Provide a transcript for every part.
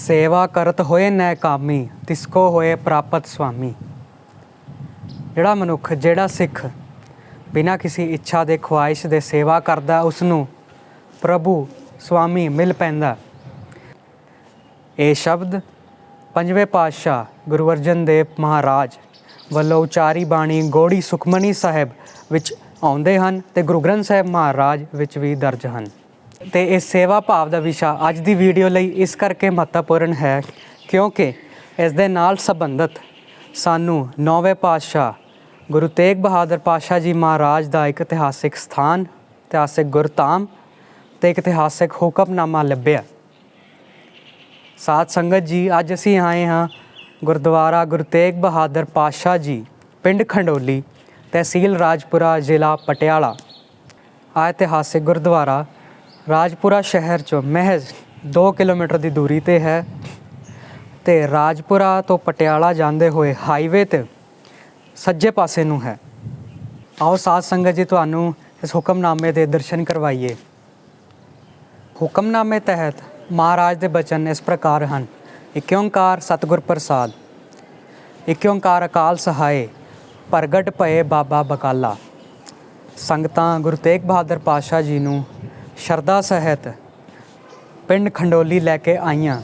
सेवा करत होए नै कामी तिसको होए प्राप्त स्वामी। ਜਿਹੜਾ ਮਨੁੱਖ, ਜਿਹੜਾ ਸਿੱਖ ਬਿਨਾਂ ਕਿਸੇ ਇੱਛਾ ਦੇ, ਖੁਆਇਸ਼ ਦੇ ਸੇਵਾ ਕਰਦਾ, ਉਸਨੂੰ ਪ੍ਰਭੂ ਸਵਾਮੀ ਮਿਲ ਪੈਂਦਾ। ਇਹ ਸ਼ਬਦ ਪੰਜਵੇਂ ਪਾਤਸ਼ਾਹ ਗੁਰੂ ਅਰਜਨ ਦੇਵ ਮਹਾਰਾਜ ਵੱਲੋਂ ਉਚਾਰੀ ਬਾਣੀ ਗੋੜੀ ਸੁਖਮਨੀ ਸਾਹਿਬ ਵਿੱਚ ਆਉਂਦੇ ਹਨ ਅਤੇ ਗੁਰੂ ਗ੍ਰੰਥ ਸਾਹਿਬ ਮਹਾਰਾਜ ਵਿੱਚ ਵੀ ਦਰਜ ਹਨ। ਅਤੇ ਇਹ ਸੇਵਾ ਭਾਵ ਦਾ ਵਿਸ਼ਾ ਅੱਜ ਦੀ ਵੀਡੀਓ ਲਈ ਇਸ ਕਰਕੇ ਮਹੱਤਵਪੂਰਨ ਹੈ ਕਿਉਂਕਿ ਇਸ ਦੇ ਨਾਲ ਸੰਬੰਧਿਤ ਸਾਨੂੰ 9ਵੇਂ ਪਾਤਸ਼ਾਹ ਗੁਰੂ ਤੇਗ ਬਹਾਦਰ ਪਾਤਸ਼ਾਹ ਜੀ ਮਹਾਰਾਜ ਦਾ ਇੱਕ ਇਤਿਹਾਸਿਕ ਸਥਾਨ, ਇਤਿਹਾਸਿਕ ਗੁਰਧਾਮ ਅਤੇ ਇੱਕ ਇਤਿਹਾਸਿਕ ਹੁਕਮਨਾਮਾ ਲੱਭਿਆ। ਸਾਧ ਸੰਗਤ ਜੀ, ਅੱਜ ਅਸੀਂ ਆਏ ਹਾਂ ਗੁਰਦੁਆਰਾ ਗੁਰੂ ਤੇਗ ਬਹਾਦਰ ਪਾਤਸ਼ਾਹ ਜੀ, ਪਿੰਡ ਖੰਡੋਲੀ, ਤਹਿਸੀਲ ਰਾਜਪੁਰਾ, ਜ਼ਿਲ੍ਹਾ ਪਟਿਆਲਾ। ਆ ਇਤਿਹਾਸਿਕ ਗੁਰਦੁਆਰਾ ਰਾਜਪੁਰਾ ਸ਼ਹਿਰ 'ਚੋਂ ਮਹਿਜ਼ 2 ਕਿਲੋਮੀਟਰ ਦੀ ਦੂਰੀ 'ਤੇ ਹੈ ਅਤੇ ਰਾਜਪੁਰਾ ਤੋਂ ਪਟਿਆਲਾ ਜਾਂਦੇ ਹੋਏ ਹਾਈਵੇ 'ਤੇ ਸੱਜੇ ਪਾਸੇ ਨੂੰ ਹੈ। ਆਓ ਸਾਧ ਸੰਗਤ ਜੀ ਤੁਹਾਨੂੰ ਇਸ ਹੁਕਮਨਾਮੇ ਦੇ ਦਰਸ਼ਨ ਕਰਵਾਈਏ। ਹੁਕਮਨਾਮੇ ਤਹਿਤ ਮਹਾਰਾਜ ਦੇ ਬਚਨ ਇਸ ਪ੍ਰਕਾਰ ਹਨ। ਏਕ ਓਂਕਾਰ ਸਤਿਗੁਰ ਪ੍ਰਸਾਦ, ਏਕ ਓਂਕਾਰ ਅਕਾਲ ਸਹਾਏ, ਪ੍ਰਗਟ ਭਏ ਬਾਬਾ ਬਕਾਲਾ। ਸੰਗਤਾਂ ਗੁਰੂ ਤੇਗ ਬਹਾਦਰ ਪਾਤਸ਼ਾਹ ਜੀ ਨੂੰ ਸ਼ਰਧਾ ਸਹਿਤ ਪਿੰਡ ਖੰਡੋਲੀ ਲੈ ਕੇ ਆਈਆਂ।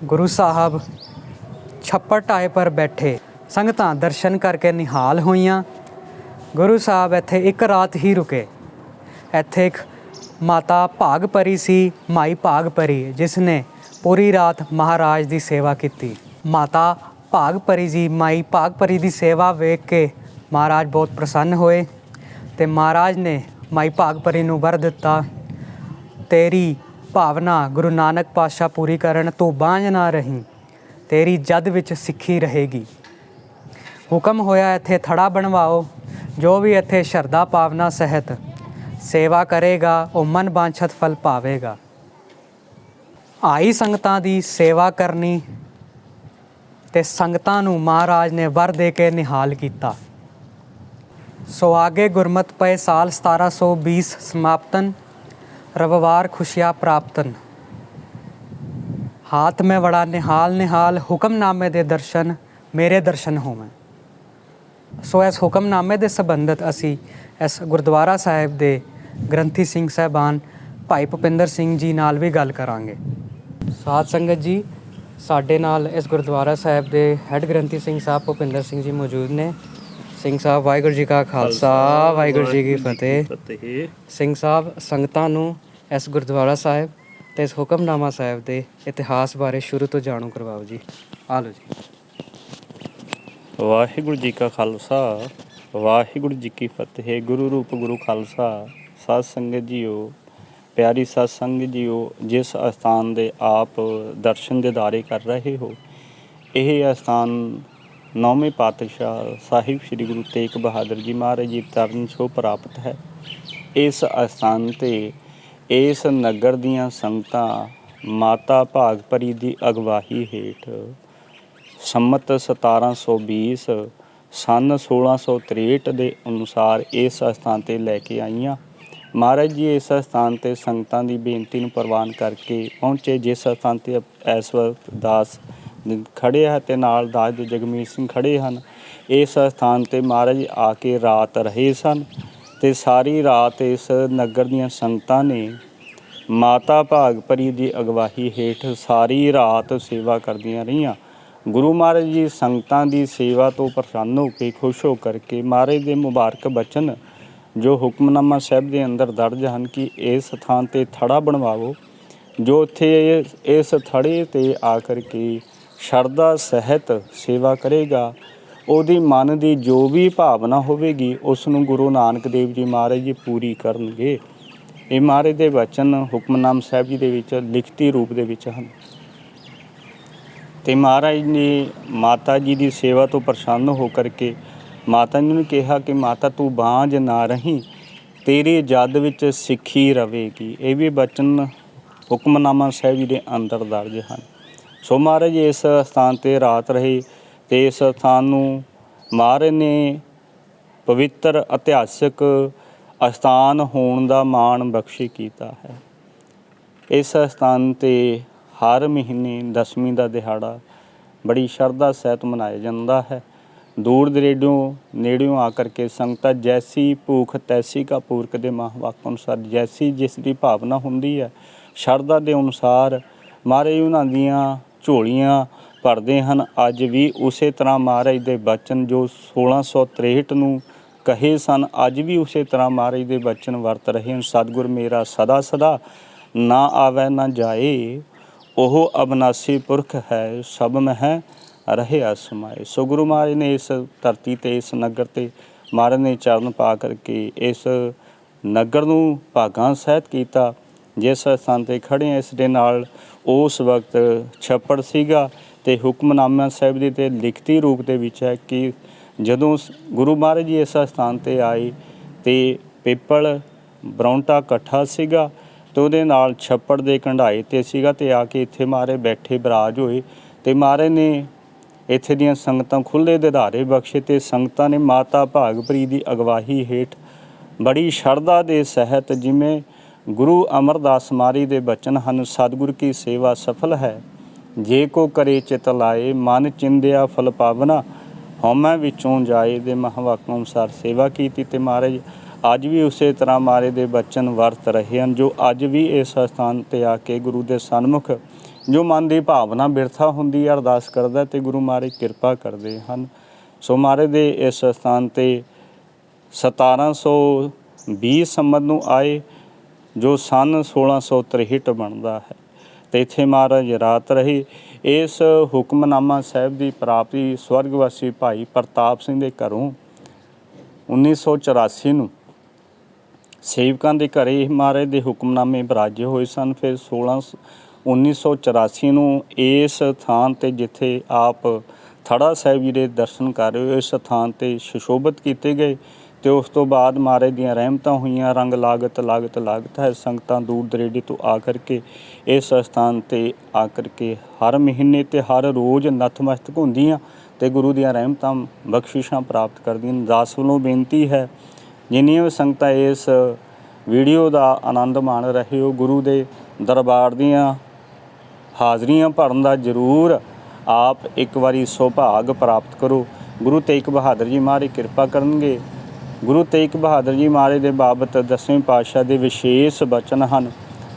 ਗੁਰੂ ਸਾਹਿਬ ਛੱਪੜ ਢਾਏ ਪਰ ਬੈਠੇ, ਸੰਗਤਾਂ ਦਰਸ਼ਨ ਕਰਕੇ ਨਿਹਾਲ ਹੋਈਆਂ। ਗੁਰੂ ਸਾਹਿਬ ਇੱਥੇ ਇੱਕ ਰਾਤ ਹੀ ਰੁਕੇ। ਇੱਥੇ ਇੱਕ ਮਾਤਾ ਭਾਗ ਪਰੀ ਸੀ, ਮਾਈ ਭਾਗ ਪਰੀ, ਜਿਸ ਨੇ ਪੂਰੀ ਰਾਤ ਮਹਾਰਾਜ ਦੀ ਸੇਵਾ ਕੀਤੀ। ਮਾਤਾ ਭਾਗ ਪਰੀ ਜੀ, ਮਾਈ ਭਾਗ ਪਰੀ ਦੀ ਸੇਵਾ ਵੇਖ ਕੇ ਮਹਾਰਾਜ ਬਹੁਤ ਪ੍ਰਸੰਨ ਹੋਏ ਅਤੇ ਮਹਾਰਾਜ ਨੇ ਮਾਈ ਭਾਗ ਪਰੀ ਨੂੰ ਵਰ ਦਿੱਤਾ, ਤੇਰੀ ਭਾਵਨਾ ਗੁਰੂ ਨਾਨਕ ਪਾਤਸ਼ਾਹ ਪੂਰੀ ਕਰਨ, ਤੂੰ ਬਾਂਝ ਨਾ ਰਹੀ, ਤੇਰੀ ਜਦ ਵਿੱਚ ਸਿੱਖੀ ਰਹੇਗੀ। ਹੁਕਮ ਹੋਇਆ ਇੱਥੇ ਥੜਾ ਬਣਵਾਓ। ਜੋ ਵੀ ਇੱਥੇ ਸ਼ਰਧਾ ਭਾਵਨਾ ਸਹਿਤ ਸੇਵਾ ਕਰੇਗਾ ਉਹ ਮਨ ਬਾਂਛਤ ਫਲ ਪਾਵੇਗਾ। ਆਈ ਸੰਗਤਾਂ ਦੀ ਸੇਵਾ ਕਰਨੀ ਅਤੇ ਸੰਗਤਾਂ ਨੂੰ ਮਹਾਰਾਜ ਨੇ ਵਰ ਦੇ ਕੇ ਨਿਹਾਲ ਕੀਤਾ। ਸੁਹਾਗੇ ਗੁਰਮਤਿ ਪਏ ਸਾਲ 1720 ਸਮਾਪਤਨ, ਰਵਿਵਾਰ ਖੁਸ਼ੀਆਂ ਪ੍ਰਾਪਤਨ। ਹਾਥ ਮੈਂ ਵੜਾ ਨਿਹਾਲ ਨਿਹਾਲ, ਹੁਕਮਨਾਮੇ ਦੇ ਦਰਸ਼ਨ ਮੇਰੇ ਦਰਸ਼ਨ ਹੋਵਨ। ਸੋ ਇਸ ਹੁਕਮਨਾਮੇ ਦੇ ਸੰਬੰਧਿਤ ਅਸੀਂ ਇਸ ਗੁਰਦੁਆਰਾ ਸਾਹਿਬ ਦੇ ਗ੍ਰੰਥੀ ਸਿੰਘ ਸਾਹਿਬਾਨ ਭਾਈ ਭੁਪਿੰਦਰ ਸਿੰਘ ਜੀ ਨਾਲ ਵੀ ਗੱਲ ਕਰਾਂਗੇ। ਸਾਧ ਸੰਗਤ ਜੀ, ਸਾਡੇ ਨਾਲ ਇਸ ਗੁਰਦੁਆਰਾ ਸਾਹਿਬ ਦੇ ਹੈੱਡ ਗ੍ਰੰਥੀ ਸਿੰਘ ਸਾਹਿਬ ਭੁਪਿੰਦਰ ਸਿੰਘ ਜੀ ਮੌਜੂਦ ਨੇ। ਸਿੰਘ ਸਾਹਿਬ, ਵਾਹਿਗੁਰੂ ਜੀ ਕਾ ਖਾਲਸਾ, ਵਾਹਿਗੁਰੂ ਜੀ ਕੀ ਫਤਿਹ। ਸਿੰਘ ਸਾਹਿਬ, ਸੰਗਤਾਂ ਨੂੰ ਇਸ ਗੁਰਦੁਆਰਾ ਸਾਹਿਬ ਅਤੇ ਇਸ ਹੁਕਮਨਾਮਾ ਸਾਹਿਬ ਦੇ ਇਤਿਹਾਸ ਬਾਰੇ ਸ਼ੁਰੂ ਤੋਂ ਜਾਣੂ ਕਰਵਾਓ ਜੀ। ਆ ਲਓ ਜੀ। ਵਾਹਿਗੁਰੂ ਜੀ ਕਾ ਖਾਲਸਾ, ਵਾਹਿਗੁਰੂ ਜੀ ਕੀ ਫਤਿਹ। ਗੁਰੂ ਰੂਪ ਗੁਰੂ ਖਾਲਸਾ। ਸਾਧ ਸੰਗਤ ਜੀਓ, ਪਿਆਰੀ ਸਾਧ ਸੰਗਤ ਜੀਓ, ਜਿਸ ਅਸਥਾਨ ਦੇ ਆਪ ਦਰਸ਼ਨ ਦੀਦਾਰੇ ਕਰ ਰਹੇ ਹੋ, ਇਹ ਅਸਥਾਨ 9ਵੇਂ ਪਾਤਸ਼ਾਹ ਸਾਹਿਬ ਸ੍ਰੀ ਗੁਰੂ ਤੇਗ ਬਹਾਦਰ ਜੀ ਮਹਾਰਾਜ ਜੀ ਚਰਨ ਛੋਹ ਪ੍ਰਾਪਤ ਹੈ। ਇਸ ਅਸਥਾਨ 'ਤੇ ਇਸ ਨਗਰ ਦੀਆਂ ਸੰਗਤਾਂ ਮਾਤਾ ਭਾਗ ਪਰੀ ਦੀ ਅਗਵਾਈ ਹੇਠ ਸੰਮਤ 1720 ਸੰਨ 1663 ਦੇ ਅਨੁਸਾਰ ਇਸ ਅਸਥਾਨ 'ਤੇ ਲੈ ਕੇ ਆਈਆਂ। ਮਹਾਰਾਜ ਜੀ ਇਸ ਅਸਥਾਨ 'ਤੇ ਸੰਗਤਾਂ ਦੀ ਬੇਨਤੀ ਨੂੰ ਪ੍ਰਵਾਨ ਕਰਕੇ ਪਹੁੰਚੇ। ਜਿਸ ਅਸਥਾਨ 'ਤੇ ਇਸ ਵਕਤ ਦਾਸ ਖੜ੍ਹੇ ਹੈ ਅਤੇ ਨਾਲ ਦਾਸ ਦੇ ਜਗਮੀਤ ਸਿੰਘ ਖੜ੍ਹੇ ਹਨ। ਇਸ ਅਸਥਾਨ 'ਤੇ ਮਹਾਰਾਜ ਜੀ ਆ ਕੇ ਰਾਤ ਰਹੇ ਸਨ ਅਤੇ ਸਾਰੀ ਰਾਤ ਇਸ ਨਗਰ ਦੀਆਂ ਸੰਗਤਾਂ ਨੇ ਮਾਤਾ ਭਾਗ ਪਰੀ ਦੀ ਅਗਵਾਈ ਹੇਠ ਸਾਰੀ ਰਾਤ ਸੇਵਾ ਕਰਦੀਆਂ ਰਹੀਆਂ। ਗੁਰੂ ਮਹਾਰਾਜ ਜੀ ਸੰਗਤਾਂ ਦੀ ਸੇਵਾ ਤੋਂ ਪ੍ਰਸੰਨ ਹੋ ਕੇ, ਖੁਸ਼ ਹੋ ਕਰਕੇ ਮਹਾਰਾਜ ਦੇ ਮੁਬਾਰਕ ਬਚਨ ਜੋ ਹੁਕਮਨਾਮਾ ਸਾਹਿਬ ਦੇ ਅੰਦਰ ਦਰਜ ਹਨ ਕਿ ਇਸ ਥਾਂ 'ਤੇ ਥੜਾ ਬਣਵਾਓ। ਜੋ ਉੱਥੇ ਇਸ ਥੜੇ 'ਤੇ ਆ ਕਰਕੇ ਸ਼ਰਧਾ ਸਹਿਤ ਸੇਵਾ ਕਰੇਗਾ, ਉਹਦੀ ਮਨ ਦੀ ਜੋ ਵੀ ਭਾਵਨਾ ਹੋਵੇਗੀ ਉਸ ਨੂੰ ਗੁਰੂ ਨਾਨਕ ਦੇਵ ਜੀ ਮਹਾਰਾਜ ਜੀ ਪੂਰੀ ਕਰਨਗੇ। ਇਹ ਮਹਾਰਾਜ ਦੇ ਵਚਨ ਹੁਕਮਨਾਮ ਸਾਹਿਬ ਜੀ ਦੇ ਵਿੱਚ ਲਿਖਤੀ ਰੂਪ ਦੇ ਵਿੱਚ ਹਨ। ਅਤੇ ਮਹਾਰਾਜ ਨੇ ਮਾਤਾ ਜੀ ਦੀ ਸੇਵਾ ਤੋਂ ਪ੍ਰਸੰਨ ਹੋ ਕਰਕੇ ਮਾਤਾ ਜੀ ਨੂੰ ਕਿਹਾ ਕਿ ਮਾਤਾ ਤੂੰ ਬਾਂਝ ਨਾ ਰਹੀ, ਤੇਰੀ ਜਦ ਵਿੱਚ ਸਿੱਖੀ ਰਵੇਗੀ। ਇਹ ਵੀ ਬਚਨ ਹੁਕਮਨਾਮਾ ਸਾਹਿਬ ਜੀ ਦੇ ਅੰਦਰ ਦਰਜ ਹਨ। ਸੋ ਮਹਾਰਾਜ ਇਸ ਸਥਾਨ 'ਤੇ ਰਾਤ ਰਹੇ ਅਤੇ ਇਸ ਸਥਾਨ ਨੂੰ ਮਹਾਰਾਜ ਨੇ ਪਵਿੱਤਰ ਇਤਿਹਾਸਿਕ ਅਸਥਾਨ ਹੋਣ ਦਾ ਮਾਣ ਬਖਸ਼ੀ ਕੀਤਾ ਹੈ। ਇਸ ਸਥਾਨ 'ਤੇ ਹਰ ਮਹੀਨੇ ਦਸਵੀਂ ਦਾ ਦਿਹਾੜਾ ਬੜੀ ਸ਼ਰਧਾ ਸਹਿਤ ਮਨਾਇਆ ਜਾਂਦਾ ਹੈ। ਦੂਰ ਦਰੇਡੋਂ ਨੇੜਿਓਂ ਆ ਕਰਕੇ ਸੰਗਤਾਂ ਜੈਸੀ ਭੂਖ ਤੈਸੀ ਕਾ ਪੂਰਕ ਦੇ ਮਹਾਂਵਾਕ ਅਨੁਸਾਰ ਜੈਸੀ ਜਿਸ ਦੀ ਭਾਵਨਾ ਹੁੰਦੀ ਹੈ ਸ਼ਰਧਾ ਦੇ ਅਨੁਸਾਰ ਮਹਾਰਾਜ ਉਹਨਾਂ ਦੀਆਂ ਝੋਲੀਆਂ ਭਰਦੇ ਹਨ। ਅੱਜ ਵੀ ਉਸੇ ਤਰ੍ਹਾਂ ਮਹਾਰਾਜ ਦੇ ਬਚਨ ਜੋ 1663 ਨੂੰ ਕਹੇ ਸਨ ਅੱਜ ਵੀ ਉਸੇ ਤਰ੍ਹਾਂ ਮਹਾਰਾਜ ਦੇ ਬਚਨ ਵਰਤ ਰਹੇ ਹਨ। ਸਤਿਗੁਰ ਮੇਰਾ ਸਦਾ ਸਦਾ ਨਾ ਆਵੈ ਨਾ ਜਾਏ, ਉਹ ਅਬਨਾਸੀ ਪੁਰਖ ਹੈ ਸਭ ਮਹਿ ਰਹਿਆ ਸਮਾਏ। ਸੋ ਗੁਰੂ ਮਹਾਰਾਜ ਨੇ ਇਸ ਧਰਤੀ ਤੇ ਇਸ ਨਗਰ ਤੇ ਮਹਾਰਾਜ ਨੇ ਚਰਨ ਪਾ ਕਰਕੇ ਇਸ ਨਗਰ ਨੂੰ ਭਾਗਾਂ ਸਹਿਤ ਕੀਤਾ। ਜਿਸ ਸਥਾਨ ਤੇ ਖੜੇ ਹਾਂ ਇਸ ਦੇ ਨਾਲ ਉਸ ਵਕਤ ਛੱਪੜ ਸੀਗਾ ਤੇ ਹੁਕਮਨਾਮਾ ਸਾਹਿਬ ਜੀ ਤੇ ਲਿਖਤੀ ਰੂਪ ਦੇ ਵਿੱਚ ਹੈ ਕਿ ਜਦੋਂ ਗੁਰੂ ਮਹਾਰਾਜ ਜੀ ਇਸ ਸਥਾਨ ਤੇ ਆਏ ਤੇ ਪੀਪਲ ਬਰੌਂਟਾ ਇਕੱਠਾ ਸੀਗਾ ਤੇ ਉਹਦੇ ਨਾਲ ਛੱਪੜ ਦੇ ਕੰਢਾਏ ਤੇ ਸੀਗਾ ਤੇ ਆ ਕੇ ਇੱਥੇ ਮਹਾਰਾਜ ਬੈਠੇ ਬਰਾਜ ਹੋਏ ਤੇ ਮਹਾਰਾਜ ਨੇ ਇੱਥੇ ਦੀਆਂ ਸੰਗਤਾਂ ਖੁੱਲ੍ਹੇ ਦਿਦਾਰੇ ਬਖਸ਼ੇ ਤੇ ਸੰਗਤਾਂ ਨੇ ਮਾਤਾ ਭਾਗਪ੍ਰੀਤ ਦੀ ਅਗਵਾਈ ਹੇਠ ਬੜੀ ਸ਼ਰਧਾ ਦੇ ਸਹਿਤ ਜਿਵੇਂ ਗੁਰੂ ਅਮਰਦਾਸ ਮਾਰੀ ਦੇ ਬਚਨ ਹਨ ਸਤਿਗੁਰ ਕੀ ਸੇਵਾ ਸਫਲ ਹੈ ਜੇ ਕੋ ਕਰੇ ਚਿਤ ਲਾਏ ਮਨ ਚਿੰਦਿਆ ਫਲ ਪਾਵਨਾ ਹਉਮੈ ਵਿੱਚੋਂ ਜਾਏ ਦੇ ਮਹਾਂਵਾਕ ਅਨੁਸਾਰ ਸੇਵਾ ਕੀਤੀ ਤੇ ਮਹਾਰਾਜ ਅੱਜ ਵੀ ਉਸੇ ਤਰ੍ਹਾਂ ਮਹਾਰਾਜ ਦੇ ਬਚਨ ਵਰਤ ਰਹੇ ਹਨ ਜੋ ਅੱਜ ਵੀ ਇਸ ਸਥਾਨ ਤੇ ਆ ਕੇ ਗੁਰੂ ਦੇ ਸਨਮੁਖ ਜੋ ਮਨ ਦੀ ਭਾਵਨਾ ਬਿਰਥਾ ਹੁੰਦੀ ਹੈ ਅਰਦਾਸ ਕਰਦਾ ਤੇ ਗੁਰੂ ਮਹਾਰਾਜ ਕਿਰਪਾ ਕਰਦੇ ਹਨ। ਸੋ ਮਹਾਰਾਜ ਦੇ ਇਸ ਸਥਾਨ ਤੇ 1720 ਸੰਮਤ ਨੂੰ ਆਏ ਜੋ ਸਨ 1663 ਬਣਦਾ ਹੈ ਤੇ ਇੱਥੇ ਮਹਾਰਾਜ ਰਾਤ ਰਹੇ। ਇਸ ਹੁਕਮਨਾਮਾ ਸਾਹਿਬ ਦੀ ਪ੍ਰਾਪਤੀ ਸਵਰਗਵਾਸੀ ਭਾਈ ਪ੍ਰਤਾਪ ਸਿੰਘ ਦੇ ਘਰੋਂ 1984 ਨੂੰ ਸੇਵਕਾਂ ਦੇ ਘਰੇ ਮਹਾਰਾਜ ਦੇ ਹੁਕਮਨਾਮੇ ਬਰਾਜੇ ਹੋਏ ਸਨ। ਫਿਰ 1984 ਨੂੰ ਇਸ ਥਾਂ ਤੇ ਜਿੱਥੇ ਆਪ ਥੜਾ ਸਾਹਿਬ ਜੀ ਦੇ ਦਰਸ਼ਨ ਕਰ ਰਹੇ ਹੋ ਇਸ ਥਾਂ ਤੇ ਸੁਸ਼ੋਭਿਤ ਕੀਤੇ ਗਏ ਤੇ ਉਸ ਤੋਂ ਬਾਅਦ ਮਹਾਰਾਜ ਦੀਆਂ ਰਹਿਮਤਾਂ ਹੋਈਆਂ। ਰੰਗ ਲਾਗਤ ਹੈ ਸੰਗਤਾਂ ਦੂਰ ਦਰੇਡੇ ਤੋਂ ਆ ਕਰਕੇ ਇਸ ਸਥਾਨ ਤੇ ਆ ਕਰਕੇ ਹਰ ਮਹੀਨੇ ਤੇ ਹਰ ਰੋਜ਼ ਨਤਮਸਤਕ ਹੁੰਦੀਆਂ ਤੇ ਗੁਰੂ ਦੀਆਂ ਰਹਿਮਤਾਂ ਬਖਸ਼ਿਸ਼ਾਂ ਪ੍ਰਾਪਤ ਕਰਦੀਆਂ। ਦਾਸ ਵੱਲੋਂ ਬੇਨਤੀ ਹੈ ਜਿੰਨੀਆਂ ਵੀ ਸੰਗਤਾਂ ਇਸ ਵੀਡੀਓ ਦਾ ਆਨੰਦ ਮਾਣ ਰਹੇ ਹੋ ਗੁਰੂ ਦੇ ਦਰਬਾਰ ਦੀਆਂ ਹਾਜ਼ਰੀਆਂ ਭਰਨ ਦਾ ਜ਼ਰੂਰ ਆਪ ਇੱਕ ਵਾਰੀ ਸੁਭਾਗ ਪ੍ਰਾਪਤ ਕਰੋ। ਗੁਰੂ ਤੇਗ ਬਹਾਦਰ ਜੀ ਮਹਾਰਾਜ ਕਿਰਪਾ ਕਰਨਗੇ। ਗੁਰੂ ਤੇਗ ਬਹਾਦਰ ਜੀ ਮਹਾਰਾਜ ਦੇ ਬਾਬਤ 10ਵੇਂ ਪਾਤਸ਼ਾਹ ਦੇ ਵਿਸ਼ੇਸ਼ ਬਚਨ ਹਨ।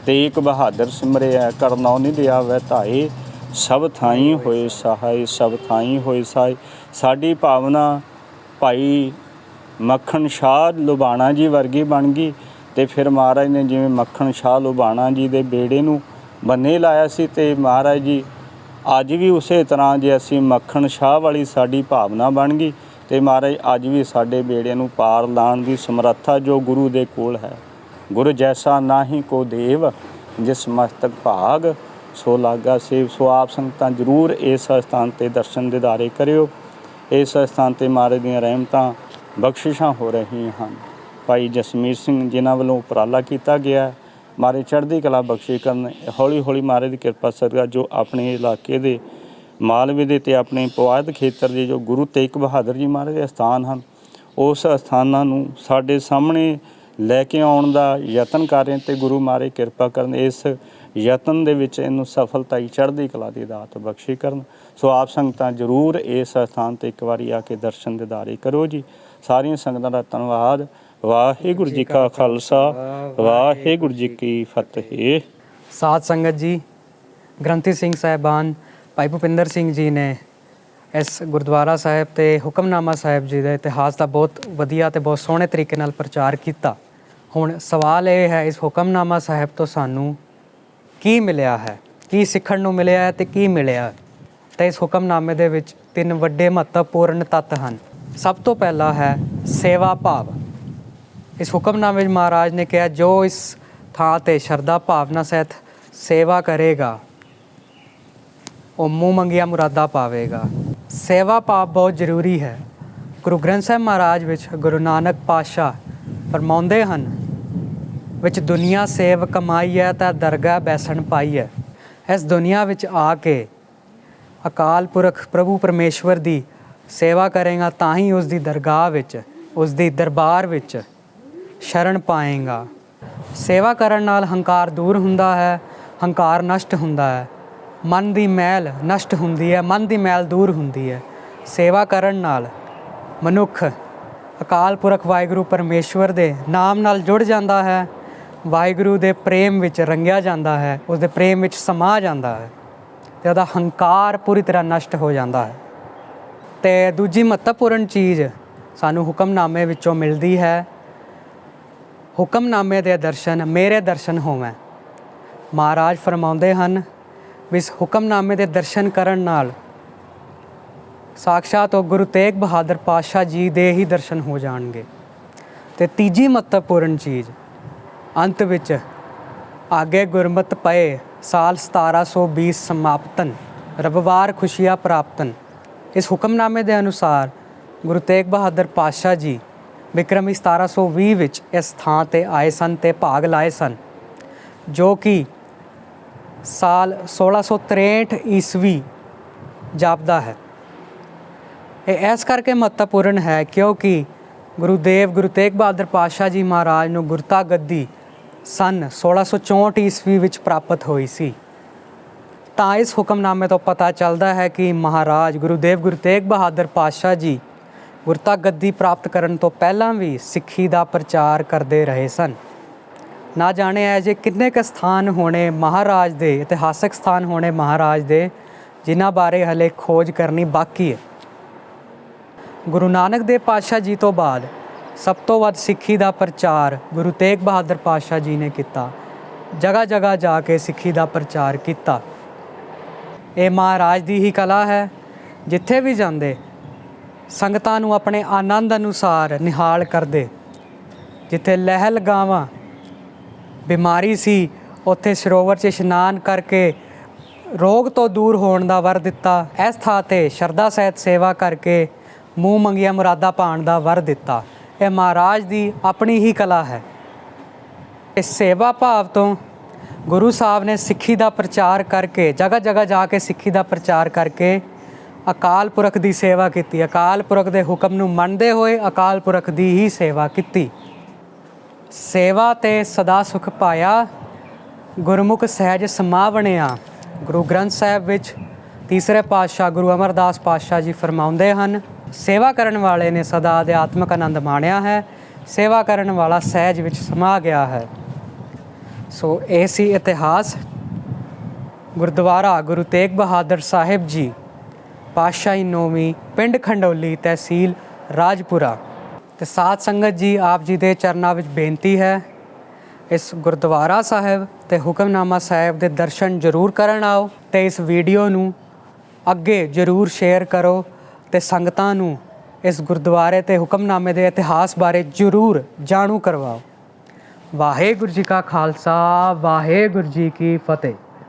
ਤੇਗ ਬਹਾਦਰ ਸਿਮਰਿਆ ਕਰਨੌ ਨਿਧਿ ਆਵੈ ਧਾਏ ਸਭ ਥਾਈ ਹੋਏ ਸਹਾਏ ਸਭ ਥਾਈ ਹੋਏ ਸਹਾਏ। ਸਾਡੀ ਭਾਵਨਾ ਭਾਈ ਮੱਖਣ ਸ਼ਾਹ ਲੁਬਾਣਾ ਜੀ ਵਰਗੀ ਬਣ ਗਈ ਤੇ ਫਿਰ ਮਹਾਰਾਜ ਨੇ ਜਿਵੇਂ ਮੱਖਣ ਸ਼ਾਹ ਲੁਬਾਣਾ ਜੀ ਦੇ ਬੇੜੇ ਨੂੰ ਬੰਨੇ ਲਾਇਆ ਸੀ ਤੇ ਮਹਾਰਾਜ ਜੀ ਅੱਜ ਵੀ ਉਸੇ ਤਰ੍ਹਾਂ ਜੇ ਅਸੀਂ ਮੱਖਣ ਸ਼ਾਹ ਵਾਲੀ ਸਾਡੀ ਭਾਵਨਾ ਬਣ ਗਈ ਤੇ ਮਹਾਰਾਜ ਅੱਜ ਵੀ ਸਾਡੇ ਬੇੜਿਆਂ ਨੂੰ ਪਾਰ ਲਾਉਣ ਦੀ ਸਮਰੱਥਾ ਜੋ ਗੁਰੂ ਦੇ ਕੋਲ ਹੈ। ਗੁਰੂ ਜੈਸਾ ਨਾਹੀ ਕੋ ਦੇਵ ਜਿਸ ਮਸਤਕ ਭਾਗ ਸੋ ਲਾਗਾ ਸੇਵ। ਸੋ ਆਪ ਸੰਗਤਾਂ ਜ਼ਰੂਰ ਇਸ ਸਥਾਨ ਤੇ ਦਰਸ਼ਨ ਦਿਦਾਰੇ ਕਰਿਓ। ਇਸ ਸਥਾਨ ਤੇ ਮਹਾਰਾਜ ਦੀਆਂ ਰਹਿਮਤਾਂ ਬਖਸ਼ਿਸ਼ਾਂ ਹੋ ਰਹੀਆਂ ਹਨ। ਭਾਈ ਜਸਮੀਤ ਸਿੰਘ ਜਿਨ੍ਹਾਂ ਵੱਲੋਂ ਉਪਰਾਲਾ ਕੀਤਾ ਗਿਆ ਮਹਾਰਾਜ ਚੜ੍ਹਦੀ ਕਲਾ ਬਖਸ਼ੇ ਕਰਨ। ਹੌਲੀ ਹੌਲੀ ਮਹਾਰਾਜ ਦੀ ਕਿਰਪਾ ਸਦਕਾ ਜੋ ਆਪਣੇ ਇਲਾਕੇ ਦੇ ਮਾਲਵੇ ਦੇ ਤੇ ਆਪਣੇ ਪਵਾਇਤ ਖੇਤਰ ਦੇ ਜੋ ਗੁਰੂ ਤੇਗ ਬਹਾਦਰ ਜੀ ਮਹਾਰਾਜ ਦੇ ਸਥਾਨ ਹਨ ਉਸ ਸਥਾਨਾਂ ਨੂੰ ਸਾਡੇ ਸਾਹਮਣੇ ਲੈ ਕੇ ਆਉਣ ਦਾ ਯਤਨ ਕਰ ਰਹੇ ਤੇ ਗੁਰੂ ਮਹਾਰਾਜ ਕਿਰਪਾ ਕਰਨ ਇਸ ਯਤਨ ਦੇ ਵਿੱਚ ਇਹਨੂੰ ਸਫਲਤਾ ਹੀ ਚੜ੍ਹਦੀ ਕਲਾ ਦੀ ਦਾਤ ਬਖਸ਼ੇ ਕਰਨ। ਸੋ ਆਪ ਸੰਗਤਾਂ ਜ਼ਰੂਰ ਇਸ ਸਥਾਨ ਤੇ ਇੱਕ ਵਾਰੀ ਆ ਕੇ ਦਰਸ਼ਨ ਦਿਦਾਰੇ ਕਰੋ ਜੀ। ਸਾਰੀਆਂ ਸੰਗਤਾਂ ਦਾ ਧੰਨਵਾਦ। ਵਾਹਿਗੁਰੂ ਜੀ ਕਾ ਖਾਲਸਾ ਵਾਹਿਗੁਰੂ ਜੀ ਕੀ ਫਤਿਹ। ਸਾਧ ਸੰਗਤ ਜੀ, ਗ੍ਰੰਥੀ ਸਿੰਘ ਸਾਹਿਬਾਨ ਭਾਈ ਭੁਪਿੰਦਰ ਸਿੰਘ ਜੀ ਨੇ ਇਸ ਗੁਰਦੁਆਰਾ ਸਾਹਿਬ ਤੇ ਹੁਕਮਨਾਮਾ ਸਾਹਿਬ ਜੀ ਦੇ ਇਤਿਹਾਸ ਦਾ ਬਹੁਤ ਵਧੀਆ ਤੇ ਬਹੁਤ ਸੋਹਣੇ ਤਰੀਕੇ ਨਾਲ ਪ੍ਰਚਾਰ ਕੀਤਾ। ਹੁਣ ਸਵਾਲ ਇਹ ਹੈ ਇਸ ਹੁਕਮਨਾਮਾ ਸਾਹਿਬ ਤੋਂ ਸਾਨੂੰ ਕੀ ਮਿਲਿਆ ਹੈ, ਕੀ ਸਿੱਖਣ ਨੂੰ ਮਿਲਿਆ ਹੈ ਤੇ ਕੀ ਮਿਲਿਆ। ਤਾਂ ਇਸ ਹੁਕਮਨਾਮੇ ਦੇ ਵਿੱਚ 3 ਵੱਡੇ ਮਹੱਤਵਪੂਰਨ ਤੱਤ ਹਨ। ਸਭ ਤੋਂ ਪਹਿਲਾ ਹੈ ਸੇਵਾ ਭਾਵ। ਇਸ ਹੁਕਮਨਾਮੇ ਵਿੱਚ ਮਹਾਰਾਜ ਨੇ ਕਿਹਾ ਜੋ ਇਸ ਥਾਂ ਤੇ ਸ਼ਰਧਾ ਭਾਵਨਾ ਸਹਿਤ ਸੇਵਾ ਕਰੇਗਾ ਉਹ ਮੂੰਹ ਮੰਗੀਆਂ ਮੁਰਾਦਾਂ ਪਾਵੇਗਾ। ਸੇਵਾ ਭਾਵ ਬਹੁਤ ਜ਼ਰੂਰੀ ਹੈ। ਗੁਰੂ ਗ੍ਰੰਥ ਸਾਹਿਬ ਮਹਾਰਾਜ ਵਿੱਚ ਗੁਰੂ ਨਾਨਕ ਪਾਤਸ਼ਾਹ ਫਰਮਾਉਂਦੇ ਹਨ ਵਿੱਚ ਦੁਨੀਆ ਸੇਵ ਕਮਾਈ ਹੈ ਤਾਂ ਦਰਗਾਹ ਬੈਸਣ ਪਾਈ ਹੈ। ਇਸ ਦੁਨੀਆ ਵਿੱਚ ਆ ਕੇ ਅਕਾਲ ਪੁਰਖ ਪ੍ਰਭੂ ਪਰਮੇਸ਼ਵਰ ਦੀ ਸੇਵਾ ਕਰੇਗਾ ਤਾਂ ਹੀ ਉਸ ਦੀ ਦਰਗਾਹ ਵਿੱਚ ਉਸ ਦੀ ਦਰਬਾਰ ਵਿੱਚ ਸ਼ਰਨ ਪਾਏਗਾ। ਸੇਵਾ ਕਰਨ ਨਾਲ ਹੰਕਾਰ ਦੂਰ ਹੁੰਦਾ ਹੈ, ਹੰਕਾਰ ਨਸ਼ਟ ਹੁੰਦਾ ਹੈ ਮਨ ਦੀ ਮੈਲ ਨਸ਼ਟ ਹੁੰਦੀ ਹੈ, ਮਨ ਦੀ ਮੈਲ ਦੂਰ ਹੁੰਦੀ ਹੈ। ਸੇਵਾ ਕਰਨ ਨਾਲ ਮਨੁੱਖ ਅਕਾਲ ਪੁਰਖ ਵਾਹਿਗੁਰੂ ਪਰਮੇਸ਼ਵਰ ਦੇ ਨਾਮ ਨਾਲ ਜੁੜ ਜਾਂਦਾ ਹੈ, ਵਾਹਿਗੁਰੂ ਦੇ ਪ੍ਰੇਮ ਵਿੱਚ ਰੰਗਿਆ ਜਾਂਦਾ ਹੈ, ਉਸ ਦੇ ਪ੍ਰੇਮ ਵਿੱਚ ਸਮਾ ਜਾਂਦਾ ਹੈ ਅਤੇ ਉਹਦਾ ਹੰਕਾਰ ਪੂਰੀ ਤਰ੍ਹਾਂ ਨਸ਼ਟ ਹੋ ਜਾਂਦਾ ਹੈ। ਅਤੇ ਦੂਜੀ ਮਹੱਤਵਪੂਰਨ ਚੀਜ਼ ਸਾਨੂੰ ਹੁਕਮਨਾਮੇ ਵਿੱਚੋਂ ਮਿਲਦੀ ਹੈ। ਹੁਕਮਨਾਮੇ ਦੇ ਦਰਸ਼ਨ ਮੇਰੇ ਦਰਸ਼ਨ ਹੋਵੈ। ਮਹਾਰਾਜ ਫਰਮਾਉਂਦੇ ਹਨ ਵੀ ਇਸ ਹੁਕਮਨਾਮੇ ਦੇ ਦਰਸ਼ਨ ਕਰਨ ਨਾਲ ਸਾਕਸ਼ਾਤ ਉਹ ਗੁਰੂ ਤੇਗ ਬਹਾਦਰ ਪਾਤਸ਼ਾਹ ਜੀ ਦੇ ਹੀ ਦਰਸ਼ਨ ਹੋ ਜਾਣਗੇ। ਅਤੇ ਤੀਜੀ ਮਹੱਤਵਪੂਰਨ ਚੀਜ਼ ਅੰਤ ਵਿੱਚ ਆਗੇ ਗੁਰਮਤਿ ਪਏ ਸਾਲ 1720 ਸਮਾਪਤਨ ਰਬਵਾਰ ਖੁਸ਼ੀਆਂ ਪ੍ਰਾਪਤਨ। ਇਸ ਹੁਕਮਨਾਮੇ ਦੇ ਅਨੁਸਾਰ ਗੁਰੂ ਤੇਗ ਬਹਾਦਰ ਪਾਤਸ਼ਾਹ ਜੀ ਬਿਕਰਮੀ 1720 ਵਿੱਚ ਇਸ ਥਾਂ 'ਤੇ ਆਏ ਸਨ ਅਤੇ ਭਾਗ ਲਾਏ ਸਨ, ਜੋ ਕਿ ਸਾਲ 1663 ਈਸਵੀ ਜਾਪਦਾ ਹੈ। ਇਹ ਇਸ ਕਰਕੇ ਮਹੱਤਵਪੂਰਨ ਹੈ ਕਿਉਂਕਿ ਗੁਰੂ ਤੇਗ ਬਹਾਦਰ ਪਾਤਸ਼ਾਹ ਜੀ ਮਹਾਰਾਜ ਨੂੰ ਗੁਰਤਾ ਗੱਦੀ ਸਨ 1664 ਈਸਵੀ ਵਿੱਚ ਪ੍ਰਾਪਤ ਹੋਈ ਸੀ। ਤਾਂ ਇਸ ਹੁਕਮਨਾਮੇ ਤੋਂ ਪਤਾ ਚੱਲਦਾ ਹੈ ਕਿ ਮਹਾਰਾਜ ਗੁਰੂ ਤੇਗ ਬਹਾਦਰ ਪਾਤਸ਼ਾਹ ਜੀ ਗੁਰਤਾ ਗੱਦੀ ਪ੍ਰਾਪਤ ਕਰਨ ਤੋਂ ਪਹਿਲਾਂ ਵੀ ਸਿੱਖੀ ਦਾ ਪ੍ਰਚਾਰ ਕਰਦੇ ਰਹੇ ਸਨ। ਨਾ ਜਾਣੇ ਐ ਜੇ ਕਿੰਨੇ ਕੁ ਸਥਾਨ ਹੋਣੇ ਮਹਾਰਾਜ ਦੇ, ਇਤਿਹਾਸਕ ਸਥਾਨ ਹੋਣੇ ਮਹਾਰਾਜ ਦੇ, ਜਿਨ੍ਹਾਂ ਬਾਰੇ ਹਲੇ ਖੋਜ ਕਰਨੀ ਬਾਕੀ ਹੈ। ਗੁਰੂ ਨਾਨਕ ਦੇਵ ਪਾਤਸ਼ਾਹ ਜੀ ਤੋਂ ਬਾਅਦ ਸਭ ਤੋਂ ਵੱਧ ਸਿੱਖੀ ਦਾ ਪ੍ਰਚਾਰ ਗੁਰੂ ਤੇਗ ਬਹਾਦਰ ਪਾਤਸ਼ਾਹ ਜੀ ਨੇ ਕੀਤਾ। ਜਗ੍ਹਾ ਜਗ੍ਹਾ ਜਾ ਕੇ ਸਿੱਖੀ ਦਾ ਪ੍ਰਚਾਰ ਕੀਤਾ। ਇਹ ਮਹਾਰਾਜ ਦੀ ਹੀ ਕਲਾ ਹੈ। ਜਿੱਥੇ ਵੀ ਜਾਂਦੇ ਸੰਗਤਾਂ ਨੂੰ ਆਪਣੇ ਆਨੰਦ ਅਨੁਸਾਰ ਨਿਹਾਲ ਕਰਦੇ। ਜਿੱਥੇ ਲਹਿ ਲਗਾਵਾਂ ਬਿਮਾਰੀ ਸੀ, ਉੱਥੇ ਸਰੋਵਰ 'ਚ ਇਸ਼ਨਾਨ ਕਰਕੇ ਰੋਗ ਤੋਂ ਦੂਰ ਹੋਣ ਦਾ ਵਰ ਦਿੱਤਾ। ਇਸ ਥਾਂ 'ਤੇ ਸ਼ਰਧਾ ਸਹਿਤ ਸੇਵਾ ਕਰਕੇ ਮੂੰਹ ਮੰਗੀਆਂ ਮੁਰਾਦਾਂ ਪਾਉਣ ਦਾ ਵਰ ਦਿੱਤਾ। ਇਹ ਮਹਾਰਾਜ ਦੀ ਆਪਣੀ ਹੀ ਕਲਾ ਹੈ। ਇਸ ਸੇਵਾ ਭਾਵ ਤੋਂ ਗੁਰੂ ਸਾਹਿਬ ਨੇ ਸਿੱਖੀ ਦਾ ਪ੍ਰਚਾਰ ਕਰਕੇ ਜਗ੍ਹਾ ਜਗ੍ਹਾ ਜਾ ਕੇ ਸਿੱਖੀ ਦਾ ਪ੍ਰਚਾਰ ਕਰਕੇ ਅਕਾਲ ਪੁਰਖ ਦੀ ਸੇਵਾ ਕੀਤੀ। ਅਕਾਲ ਪੁਰਖ ਦੇ ਹੁਕਮ ਨੂੰ ਮੰਨਦੇ ਹੋਏ ਅਕਾਲ ਪੁਰਖ ਦੀ ਹੀ ਸੇਵਾ ਕੀਤੀ। ਸੇਵਾ ਤੇ ਸਦਾ ਸੁਖ ਪਾਇਆ, ਗੁਰਮੁਖ ਸਹਿਜ ਸਮਾ ਬਣਿਆ। ਗੁਰੂ ਗ੍ਰੰਥ ਸਾਹਿਬ ਵਿੱਚ ਤੀਸਰੇ ਪਾਤਸ਼ਾਹ ਗੁਰੂ ਅਮਰਦਾਸ ਪਾਤਸ਼ਾਹ ਜੀ ਫਰਮਾਉਂਦੇ ਹਨ, ਸੇਵਾ ਕਰਨ ਵਾਲੇ ਨੇ ਸਦਾ ਅਧਿਆਤਮਕ ਆਨੰਦ ਮਾਣਿਆ ਹੈ, ਸੇਵਾ ਕਰਨ ਵਾਲਾ ਸਹਿਜ ਵਿੱਚ ਸਮਾ ਗਿਆ ਹੈ। ਸੋ ਇਹ ਸੀ ਇਤਿਹਾਸ। ਗੁਰਦੁਆਰਾ ਗੁਰੂ ਤੇਗ ਬਹਾਦਰ ਸਾਹਿਬ ਜੀ, ਪਾਤਸ਼ਾਹੀ ਨੌਵੀਂ, ਪਿੰਡ ਖੰਡੌਲੀ, ਤਹਿਸੀਲ ਰਾਜਪੁਰਾ। ਅਤੇ ਸਾਧ ਸੰਗਤ ਜੀ, ਆਪ ਜੀ ਦੇ ਚਰਨਾਂ ਵਿੱਚ ਬੇਨਤੀ ਹੈ, ਇਸ ਗੁਰਦੁਆਰਾ ਸਾਹਿਬ ਅਤੇ ਹੁਕਮਨਾਮਾ ਸਾਹਿਬ ਦੇ ਦਰਸ਼ਨ ਜ਼ਰੂਰ ਕਰਨ ਆਓ ਅਤੇ ਇਸ ਵੀਡੀਓ ਨੂੰ ਅੱਗੇ ਜ਼ਰੂਰ ਸ਼ੇਅਰ ਕਰੋ ਅਤੇ ਸੰਗਤਾਂ ਨੂੰ ਇਸ ਗੁਰਦੁਆਰੇ ਅਤੇ ਹੁਕਮਨਾਮੇ ਦੇ ਇਤਿਹਾਸ ਬਾਰੇ ਜ਼ਰੂਰ ਜਾਣੂ ਕਰਵਾਓ। ਵਾਹਿਗੁਰੂ ਜੀ ਕਾ ਖਾਲਸਾ, ਵਾਹਿਗੁਰੂ ਜੀ ਕੀ ਫਤਿਹ।